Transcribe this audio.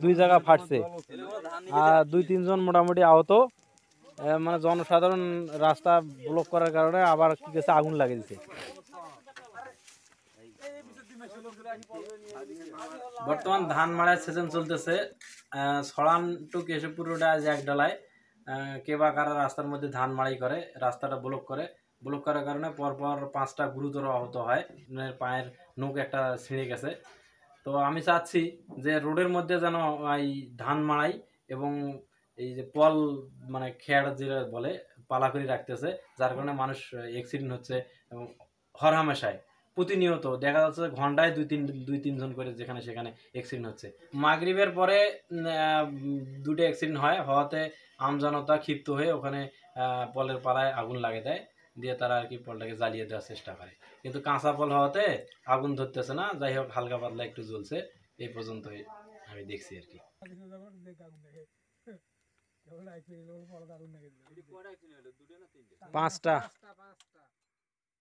দুই জায়গা ফাটছে আর 2-3 জন মোটামুটি আহত। মানে জনসাধারণ রাস্তা ব্লক করার কারণে আবার কি গেছে আগুন লাগিয়ে দিচ্ছে। বর্তমান ধান মাড়াই সিজন চলতেছে। ছড়ান টু কেশবপুর রোডে আজ এক ডালায় কে বা কারা রাস্তার মধ্যে ধান মাড়াই করে, রাস্তাটা ব্লক করে। ব্লক করার কারণে পরপর 5টা গুরুতর আহত হয়, পায়ের নখ একটা ছিঁড়ে গেছে। তো আমি চাচ্ছি যে রোডের মধ্যে যেন এই ধান মাড়াই এবং এই যে পল মানে খেয়ার যেটা বলে পালা করে রাখতেছে, যার কারণে মানুষ অ্যাক্সিডেন্ট হচ্ছে এবং হরহামেশায় প্রতিনিয়ত দেখা যাচ্ছে ঘন্টায় 2-3 জন করে যেখানে সেখানে অ্যাক্সিডেন্ট হচ্ছে। মাগরিবের পরে 2টা অ্যাক্সিডেন্ট হওয়াতে আমজনতা ক্ষিপ্ত হয়ে ওখানে পলের পালায় আগুন লাগিয়ে দেয়, দিয়ে তারা আর কি পলটাকে জ্বালিয়ে দেওয়ার চেষ্টা করে। কিন্তু কাঁচা পল হওয়াতে আগুন ধরতেছে না, যাই হোক হালকা পাতলা একটু জ্বলছে, এই পর্যন্তই আমি দেখছি আর কি। 5টা।